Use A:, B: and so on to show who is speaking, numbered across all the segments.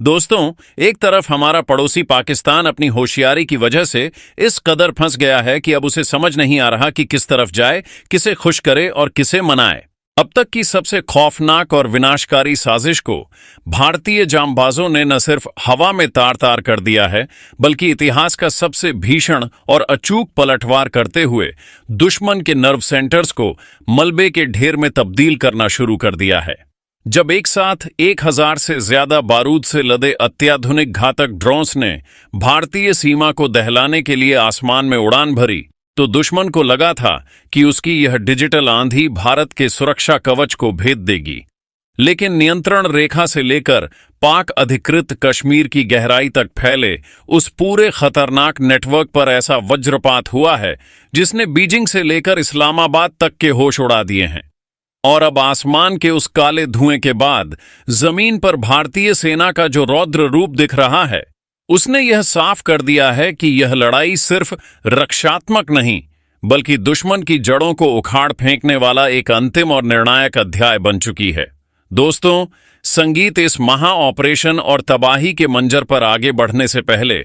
A: दोस्तों, एक तरफ हमारा पड़ोसी पाकिस्तान अपनी होशियारी की वजह से इस कदर फंस गया है कि अब उसे समझ नहीं आ रहा कि किस तरफ जाए, किसे खुश करे और किसे मनाए। अब तक की सबसे खौफनाक और विनाशकारी साजिश को भारतीय जांबाजों ने न सिर्फ हवा में तार-तार कर दिया है, बल्कि इतिहास का सबसे भीषण और अचूक पलटवार करते हुए दुश्मन के नर्व सेंटर्स को मलबे के ढेर में तब्दील करना शुरू कर दिया है। जब एक साथ 1000 से ज्यादा बारूद से लदे अत्याधुनिक घातक ड्रोन्स ने भारतीय सीमा को दहलाने के लिए आसमान में उड़ान भरी, तो दुश्मन को लगा था कि उसकी यह डिजिटल आंधी भारत के सुरक्षा कवच को भेद देगी। लेकिन नियंत्रण रेखा से लेकर पाक अधिकृत कश्मीर की गहराई तक फैले उस पूरे खतरनाक नेटवर्क पर ऐसा वज्रपात हुआ है जिसने बीजिंग से लेकर इस्लामाबाद तक के होश उड़ा दिए हैं। और अब आसमान के उस काले धुएं के बाद जमीन पर भारतीय सेना का जो रौद्र रूप दिख रहा है, उसने यह साफ कर दिया है कि यह लड़ाई सिर्फ रक्षात्मक नहीं, बल्कि दुश्मन की जड़ों को उखाड़ फेंकने वाला एक अंतिम और निर्णायक अध्याय बन चुकी है। दोस्तों, संगीत, इस महा ऑपरेशन और तबाही के मंजर पर आगे बढ़ने से पहले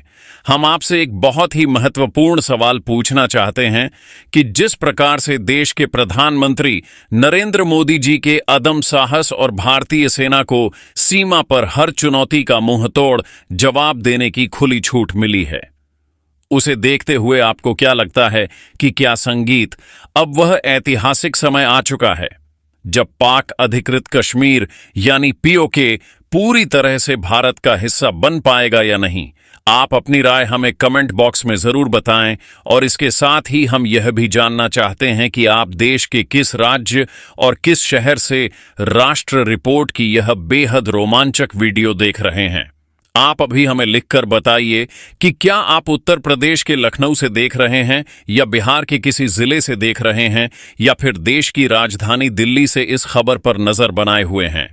A: हम आपसे एक बहुत ही महत्वपूर्ण सवाल पूछना चाहते हैं कि जिस प्रकार से देश के प्रधानमंत्री नरेंद्र मोदी जी के अदम साहस और भारतीय सेना को सीमा पर हर चुनौती का मुंहतोड़ जवाब देने की खुली छूट मिली है, उसे देखते हुए आपको क्या लगता है कि क्या संगीत अब वह ऐतिहासिक समय आ चुका है जब पाक अधिकृत कश्मीर यानी पीओके पूरी तरह से भारत का हिस्सा बन पाएगा या नहीं? आप अपनी राय हमें कमेंट बॉक्स में जरूर बताएं। और इसके साथ ही हम यह भी जानना चाहते हैं कि आप देश के किस राज्य और किस शहर से राष्ट्र रिपोर्ट की यह बेहद रोमांचक वीडियो देख रहे हैं। आप अभी हमें लिखकर बताइए कि क्या आप उत्तर प्रदेश के लखनऊ से देख रहे हैं, या बिहार के किसी जिले से देख रहे हैं, या फिर देश की राजधानी दिल्ली से इस खबर पर नजर बनाए हुए हैं।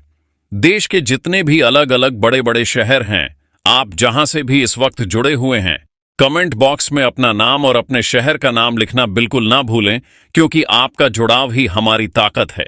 A: देश के जितने भी अलग अलग बड़े बड़े शहर हैं, आप जहां से भी इस वक्त जुड़े हुए हैं, कमेंट बॉक्स में अपना नाम और अपने शहर का नाम लिखना बिल्कुल ना भूलें, क्योंकि आपका जुड़ाव ही हमारी ताकत है।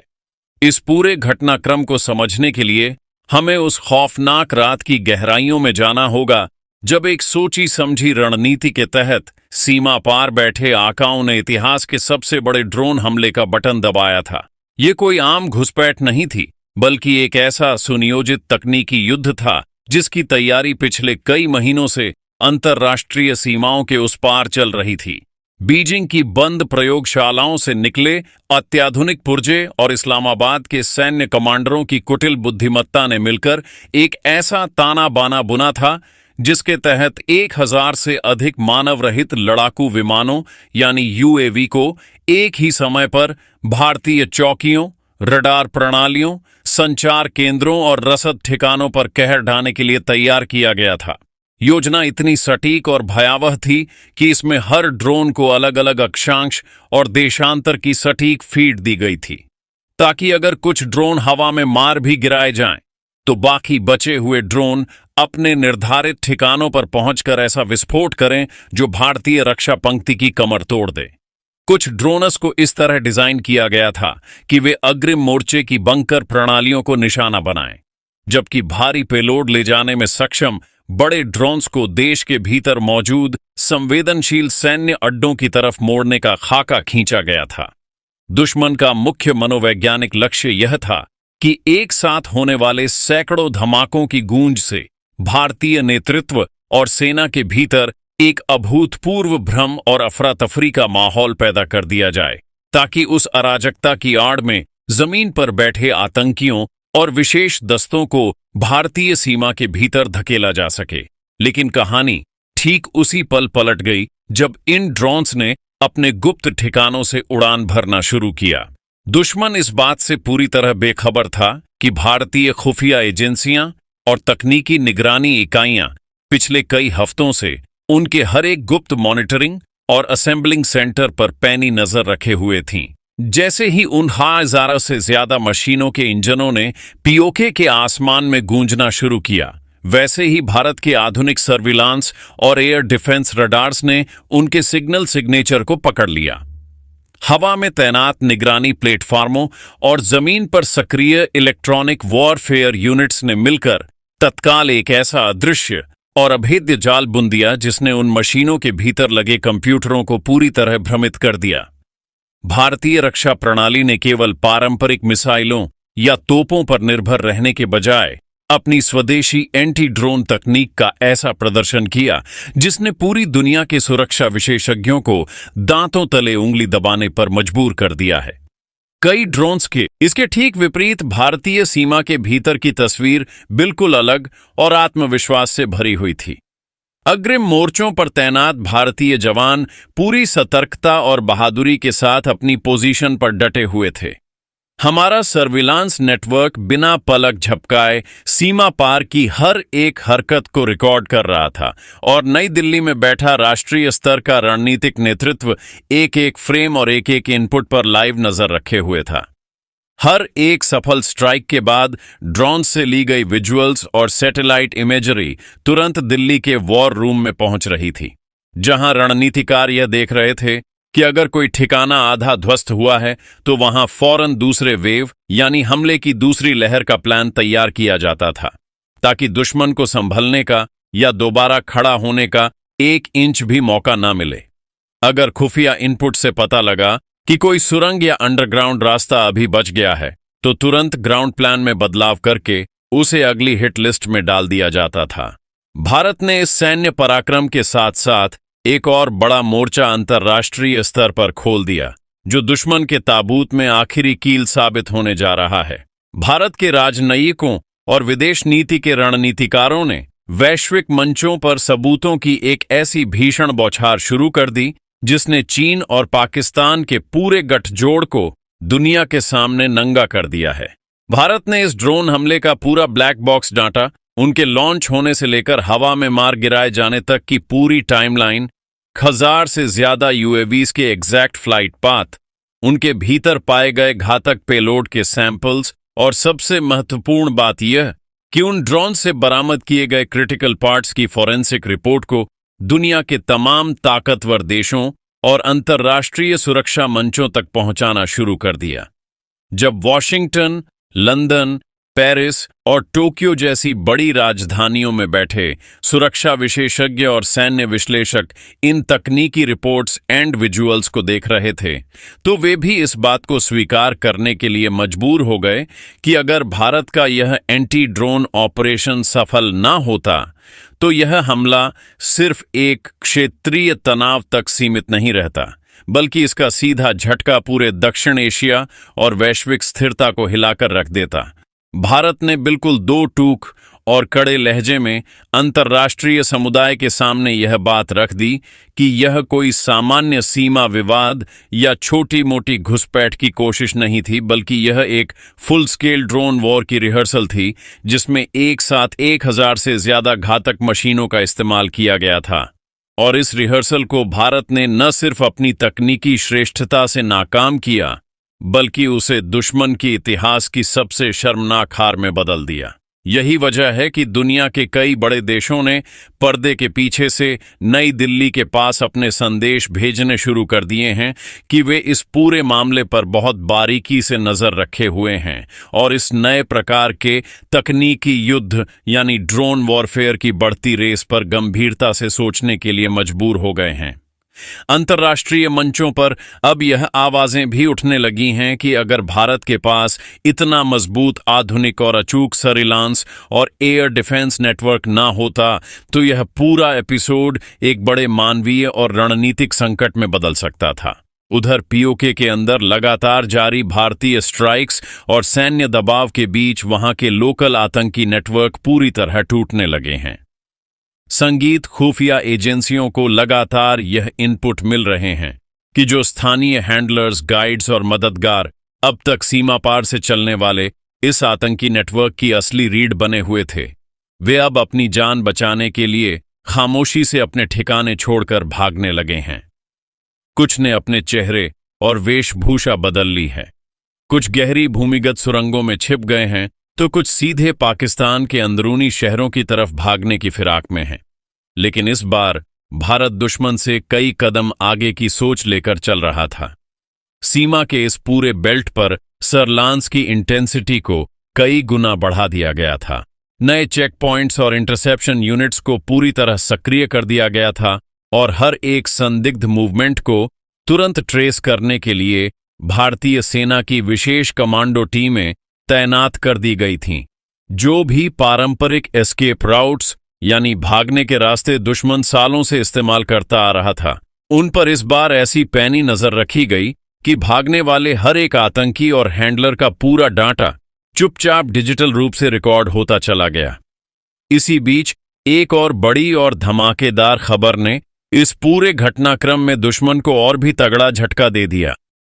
A: इस पूरे घटनाक्रम को समझने के लिए हमें उस खौफनाक रात की गहराइयों में जाना होगा जब एक सोची समझी रणनीति के तहत सीमा पार बैठे आकाओं ने इतिहास के सबसे बड़े ड्रोन हमले का बटन दबाया था। ये कोई आम घुसपैठ नहीं थी, बल्कि एक ऐसा सुनियोजित तकनीकी युद्ध था जिसकी तैयारी पिछले कई महीनों से अंतर्राष्ट्रीय सीमाओं के उस पार चल रही थी। बीजिंग की बंद प्रयोगशालाओं से निकले अत्याधुनिक पुर्जे और इस्लामाबाद के सैन्य कमांडरों की कुटिल बुद्धिमत्ता ने मिलकर एक ऐसा ताना बाना बुना था जिसके तहत 1000 से अधिक मानव रहित लड़ाकू विमानों यानी यूएवी को एक ही समय पर भारतीय चौकियों, रडार प्रणालियों, संचार केंद्रों और रसद ठिकानों पर कहर ढाने के लिए तैयार किया गया था। योजना इतनी सटीक और भयावह थी कि इसमें हर ड्रोन को अलग अलग अक्षांश और देशांतर की सटीक फीड दी गई थी, ताकि अगर कुछ ड्रोन हवा में मार भी गिराए जाएं, तो बाकी बचे हुए ड्रोन अपने निर्धारित ठिकानों पर पहुंचकर ऐसा विस्फोट करें जो भारतीय रक्षा पंक्ति की कमर तोड़ दे। कुछ ड्रोनस को इस तरह डिजाइन किया गया था कि वे अग्रिम मोर्चे की बंकर प्रणालियों को निशाना बनाएं, जबकि भारी पेलोड ले जाने में सक्षम बड़े ड्रोन्स को देश के भीतर मौजूद संवेदनशील सैन्य अड्डों की तरफ मोड़ने का खाका खींचा गया था। दुश्मन का मुख्य मनोवैज्ञानिक लक्ष्य यह था कि एक साथ होने वाले सैकड़ों धमाकों की गूंज से भारतीय नेतृत्व और सेना के भीतर एक अभूतपूर्व भ्रम और अफरा तफरी का माहौल पैदा कर दिया जाए, ताकि उस अराजकता की आड़ में जमीन पर बैठे आतंकियों और विशेष दस्तों को भारतीय सीमा के भीतर धकेला जा सके। लेकिन कहानी ठीक उसी पल पलट गई जब इन ड्रोन्स ने अपने गुप्त ठिकानों से उड़ान भरना शुरू किया। दुश्मन इस बात से पूरी तरह बेखबर था कि भारतीय खुफिया एजेंसियां और तकनीकी निगरानी इकाइयां पिछले कई हफ्तों से उनके हर एक गुप्त मॉनिटरिंग और असेंबलिंग सेंटर पर पैनी नजर रखे हुए थीं। जैसे ही उन 1000 से ज्यादा मशीनों के इंजनों ने पीओके के आसमान में गूंजना शुरू किया, वैसे ही भारत के आधुनिक सर्विलांस और एयर डिफेंस रडार्स ने उनके सिग्नल सिग्नेचर को पकड़ लिया। हवा में तैनात निगरानी प्लेटफार्मों और जमीन पर सक्रिय इलेक्ट्रॉनिक वॉरफेयर यूनिट्स ने मिलकर तत्काल एक ऐसा अदृश्य और अभेद्य जाल बुन दिया जिसने उन मशीनों के भीतर लगे कंप्यूटरों को पूरी तरह भ्रमित कर दिया। भारतीय रक्षा प्रणाली ने केवल पारंपरिक मिसाइलों या तोपों पर निर्भर रहने के बजाय अपनी स्वदेशी एंटी ड्रोन तकनीक का ऐसा प्रदर्शन किया जिसने पूरी दुनिया के सुरक्षा विशेषज्ञों को दांतों तले उंगली दबाने पर मजबूर कर दिया है। कई ड्रोन्स के इसके ठीक विपरीत भारतीय सीमा के भीतर की तस्वीर बिल्कुल अलग और आत्मविश्वास से भरी हुई थी। अग्रिम मोर्चों पर तैनात भारतीय जवान पूरी सतर्कता और बहादुरी के साथ अपनी पोजीशन पर डटे हुए थे। हमारा सर्विलांस नेटवर्क बिना पलक झपकाए सीमा पार की हर एक हरकत को रिकॉर्ड कर रहा था और नई दिल्ली में बैठा राष्ट्रीय स्तर का रणनीतिक नेतृत्व एक एक फ्रेम और एक एक इनपुट पर लाइव नजर रखे हुए था। हर एक सफल स्ट्राइक के बाद ड्रोन से ली गई विजुअल्स और सैटेलाइट इमेजरी तुरंत दिल्ली के वॉर रूम में पहुंच रही थी, जहां रणनीतिकार यह देख रहे थे कि अगर कोई ठिकाना आधा ध्वस्त हुआ है तो वहां फौरन दूसरे वेव यानी हमले की दूसरी लहर का प्लान तैयार किया जाता था, ताकि दुश्मन को संभलने का या दोबारा खड़ा होने का 1 इंच भी मौका ना मिले। अगर खुफिया इनपुट से पता लगा कि कोई सुरंग या अंडरग्राउंड रास्ता अभी बच गया है तो तुरंत ग्राउंड प्लान में बदलाव करके उसे अगली हिट लिस्ट में डाल दिया जाता था। भारत ने इस सैन्य पराक्रम के साथ साथ एक और बड़ा मोर्चा अंतर्राष्ट्रीय स्तर पर खोल दिया, जो दुश्मन के ताबूत में आखिरी कील साबित होने जा रहा है। भारत के राजनयिकों और विदेश नीति के रणनीतिकारों ने वैश्विक मंचों पर सबूतों की एक ऐसी भीषण बौछार शुरू कर दी जिसने चीन और पाकिस्तान के पूरे गठजोड़ को दुनिया के सामने नंगा कर दिया है। भारत ने इस ड्रोन हमले का पूरा ब्लैक बॉक्स डाटा, उनके लॉन्च होने से लेकर हवा में मार गिराए जाने तक की पूरी टाइमलाइन, 1000 से ज्यादा यूएवीज के एग्जैक्ट फ्लाइट पाथ, उनके भीतर पाए गए घातक पेलोड के सैंपल्स और सबसे महत्वपूर्ण बात यह कि उन ड्रोन से बरामद किए गए क्रिटिकल पार्ट्स की फॉरेंसिक रिपोर्ट को दुनिया के तमाम ताकतवर देशों और अंतर्राष्ट्रीय सुरक्षा मंचों तक पहुंचाना शुरू कर दिया। जब वॉशिंगटन, लंदन, पेरिस और टोक्यो जैसी बड़ी राजधानियों में बैठे सुरक्षा विशेषज्ञ और सैन्य विश्लेषक इन तकनीकी रिपोर्ट्स एंड विजुअल्स को देख रहे थे, तो वे भी इस बात को स्वीकार करने के लिए मजबूर हो गए कि अगर भारत का यह एंटी ड्रोन ऑपरेशन सफल न होता तो यह हमला सिर्फ एक क्षेत्रीय तनाव तक सीमित नहीं रहता, बल्कि इसका सीधा झटका पूरे दक्षिण एशिया और वैश्विक स्थिरता को हिलाकर रख देता। भारत ने बिल्कुल दो टूक और कड़े लहजे में अंतर्राष्ट्रीय समुदाय के सामने यह बात रख दी कि यह कोई सामान्य सीमा विवाद या छोटी मोटी घुसपैठ की कोशिश नहीं थी, बल्कि यह एक फुल स्केल ड्रोन वॉर की रिहर्सल थी जिसमें एक साथ 1000 से ज्यादा घातक मशीनों का इस्तेमाल किया गया था। और इस रिहर्सल को भारत ने न सिर्फ अपनी तकनीकी श्रेष्ठता से नाकाम किया, बल्कि उसे दुश्मन की इतिहास की सबसे शर्मनाक हार में बदल दिया। यही वजह है कि दुनिया के कई बड़े देशों ने पर्दे के पीछे से नई दिल्ली के पास अपने संदेश भेजने शुरू कर दिए हैं कि वे इस पूरे मामले पर बहुत बारीकी से नजर रखे हुए हैं और इस नए प्रकार के तकनीकी युद्ध यानी ड्रोन वॉरफेयर की बढ़ती रेस पर गंभीरता से सोचने के लिए मजबूर हो गए हैं। अंतर्राष्ट्रीय मंचों पर अब यह आवाजें भी उठने लगी हैं कि अगर भारत के पास इतना मजबूत, आधुनिक और अचूक सर्विलांस और एयर डिफेंस नेटवर्क ना होता तो यह पूरा एपिसोड एक बड़े मानवीय और रणनीतिक संकट में बदल सकता था। उधर पीओके के अंदर लगातार जारी भारतीय स्ट्राइक्स और सैन्य दबाव के बीच वहां के लोकल आतंकी नेटवर्क पूरी तरह टूटने लगे हैं। संगीत खुफिया एजेंसियों को लगातार यह इनपुट मिल रहे हैं कि जो स्थानीय हैंडलर्स, गाइड्स और मददगार अब तक सीमा पार से चलने वाले इस आतंकी नेटवर्क की असली रीढ़ बने हुए थे, वे अब अपनी जान बचाने के लिए खामोशी से अपने ठिकाने छोड़कर भागने लगे हैं। कुछ ने अपने चेहरे और वेशभूषा बदल ली है, कुछ गहरी भूमिगत सुरंगों में छिप गए हैं तो कुछ सीधे पाकिस्तान के अंदरूनी शहरों की तरफ भागने की फिराक में हैं। लेकिन इस बार भारत दुश्मन से कई कदम आगे की सोच लेकर चल रहा था। सीमा के इस पूरे बेल्ट पर सर्विलांस की इंटेंसिटी को कई गुना बढ़ा दिया गया था। नए चेक पॉइंट्स और इंटरसेप्शन यूनिट्स को पूरी तरह सक्रिय कर दिया गया था और हर एक संदिग्ध मूवमेंट को तुरंत ट्रेस करने के लिए भारतीय सेना की विशेष कमांडो टीमें तैनात कर दी गई थीं। जो भी पारंपरिक एस्केप राउट्स यानी भागने के रास्ते दुश्मन सालों से इस्तेमाल करता आ रहा था, उन पर इस बार ऐसी पैनी नजर रखी गई कि भागने वाले हर एक आतंकी और हैंडलर का पूरा डाटा चुपचाप डिजिटल रूप से रिकॉर्ड होता चला गया। इसी बीच एक और बड़ी और धमाकेदार खबर ने इस पूरे घटनाक्रम में दुश्मन को और भी तगड़ा झटका दे दिया।